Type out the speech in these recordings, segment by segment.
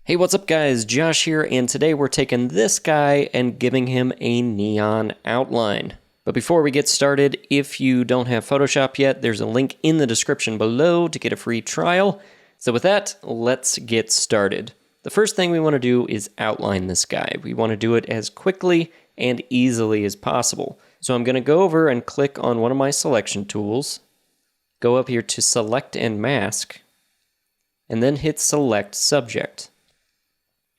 Hey, what's up guys? Josh here, and today we're taking this guy and giving him a neon outline. But before we get started, if you don't have Photoshop yet, there's a link in the description below to get a free trial. So with that, let's get started. The first thing we want to do is outline this guy. We want to do it as quickly and easily as possible. So I'm going to go over and click on one of my selection tools, go up here to Select and Mask, and then hit Select Subject.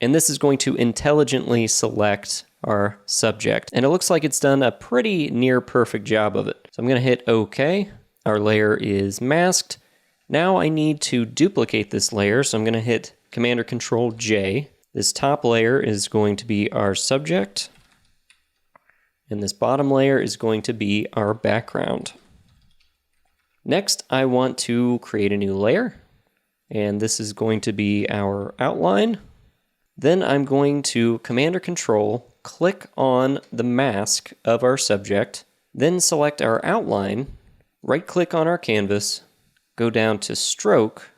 And this is going to intelligently select our subject. And it looks like it's done a pretty near perfect job of it. So I'm going to hit OK. Our layer is masked. Now I need to duplicate this layer, so I'm going to hit Command or Control J. This top layer is going to be our subject, and this bottom layer is going to be our background. Next, I want to create a new layer, and this is going to be our outline. Then I'm going to Command or Control, click on the mask of our subject, then select our outline, right-click on our canvas, go down to Stroke,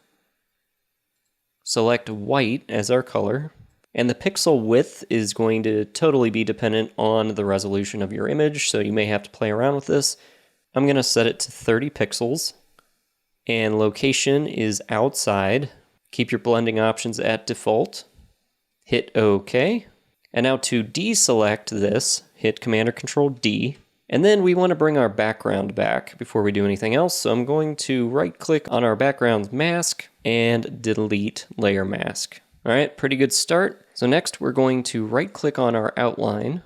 select white as our color, and the pixel width is going to totally be dependent on the resolution of your image, so you may have to play around with this. I'm going to set it to 30 pixels, and location is outside. Keep your blending options at default. Hit OK. And now to deselect this, hit Command or Control D. And then we want to bring our background back before we do anything else. So I'm going to right-click on our background mask and delete layer mask. All right, pretty good start. So next we're going to right-click on our outline,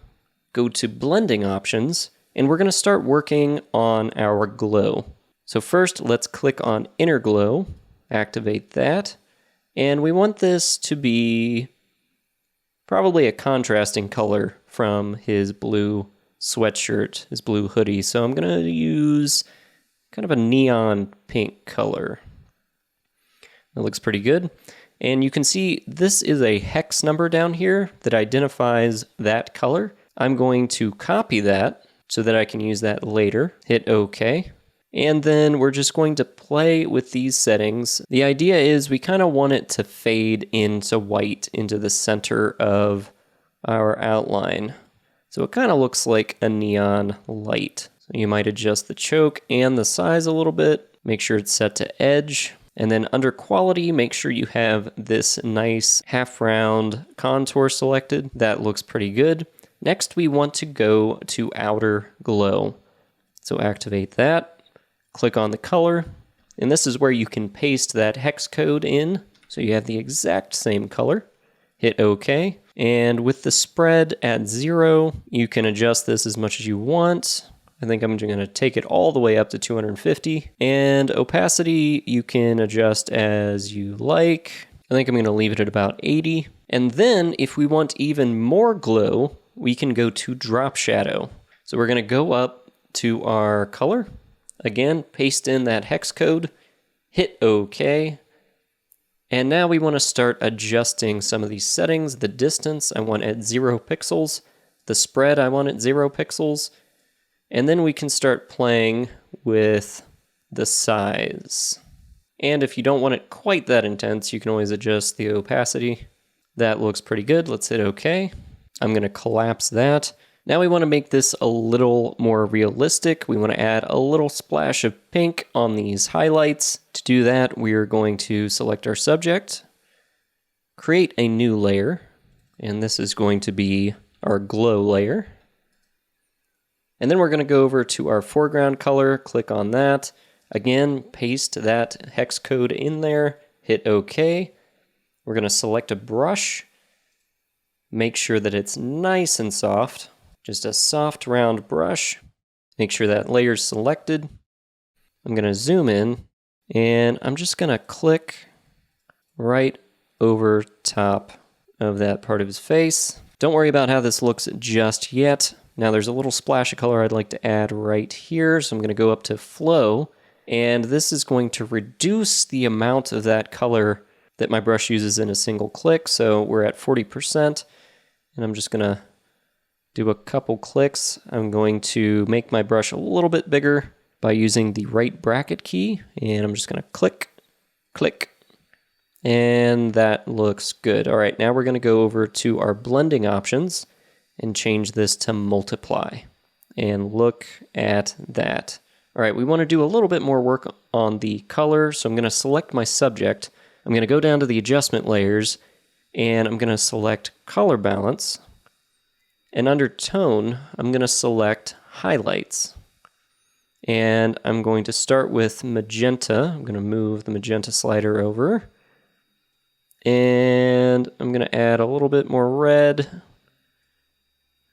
go to blending options, and we're going to start working on our glow. So first let's click on inner glow, activate that, and we want this to be probably a contrasting color from his blue sweatshirt, his blue hoodie. So I'm going to use kind of a neon pink color. That looks pretty good. And you can see this is a hex number down here that identifies that color. I'm going to copy that so that I can use that later. Hit OK. And then we're just going to play with these settings. The idea is we kind of want it to fade into white into the center of our outline. So it kind of looks like a neon light. So you might adjust the choke and the size a little bit. Make sure it's set to edge. And then under quality, make sure you have this nice half round contour selected. That looks pretty good. Next, we want to go to outer glow. So activate that. Click on the color, and this is where you can paste that hex code in, so you have the exact same color. Hit OK, and with the spread at 0, you can adjust this as much as you want. I think I'm going to take it all the way up to 250, and opacity you can adjust as you like. I think I'm going to leave it at about 80, and then if we want even more glow, we can go to drop shadow. So we're going to go up to our color. Again, paste in that hex code, hit OK, and now we want to start adjusting some of these settings. The distance I want at 0 pixels, the spread I want at 0 pixels, and then we can start playing with the size. And if you don't want it quite that intense, you can always adjust the opacity. That looks pretty good. Let's hit OK. I'm going to collapse that. Now we want to make this a little more realistic. We want to add a little splash of pink on these highlights. To do that, we are going to select our subject, create a new layer, and this is going to be our glow layer. And then we're going to go over to our foreground color, click on that. Again, paste that hex code in there, hit OK. We're going to select a brush, make sure that it's nice and soft. Just a soft round brush. Make sure that layer's selected. I'm going to zoom in, and I'm just going to click right over top of that part of his face. Don't worry about how this looks just yet. Now there's a little splash of color I'd like to add right here, so I'm going to go up to Flow, and this is going to reduce the amount of that color that my brush uses in a single click. So we're at 40%, and I'm just going to do a couple clicks. I'm going to make my brush a little bit bigger by using the right bracket key, and I'm just going to click, click, And that looks good. All right, now we're going to go over to our blending options and change this to multiply. And look at that. All right, we want to do a little bit more work on the color, so I'm going to select my subject. I'm going to go down to the adjustment layers, and I'm going to select color balance. And under tone, I'm going to select highlights. And I'm going to start with magenta. I'm going to move the magenta slider over. And I'm going to add a little bit more red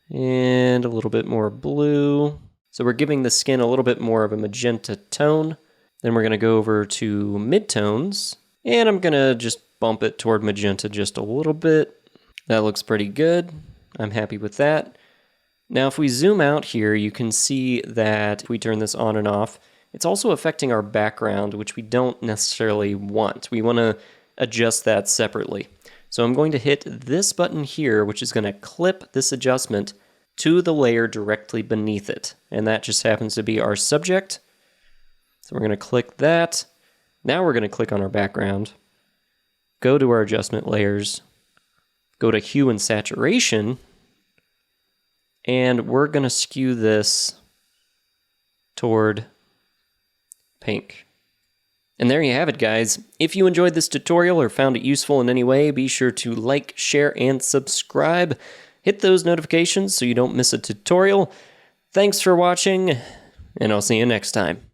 and a little bit more blue. So we're giving the skin a little bit more of a magenta tone. Then we're going to go over to midtones, and I'm going to just bump it toward magenta just a little bit. That looks pretty good. I'm happy with that. Now if we zoom out here, you can see that if we turn this on and off, it's also affecting our background, which we don't necessarily want. We want to adjust that separately. So I'm going to hit this button here, which is going to clip this adjustment to the layer directly beneath it. And that just happens to be our subject. So we're going to click that. Now we're going to click on our background, go to our adjustment layers, go to hue and saturation, and we're going to skew this toward pink. And there you have it, guys. If you enjoyed this tutorial or found it useful in any way, be sure to like, share, and subscribe. Hit those notifications so you don't miss a tutorial. Thanks for watching, and I'll see you next time.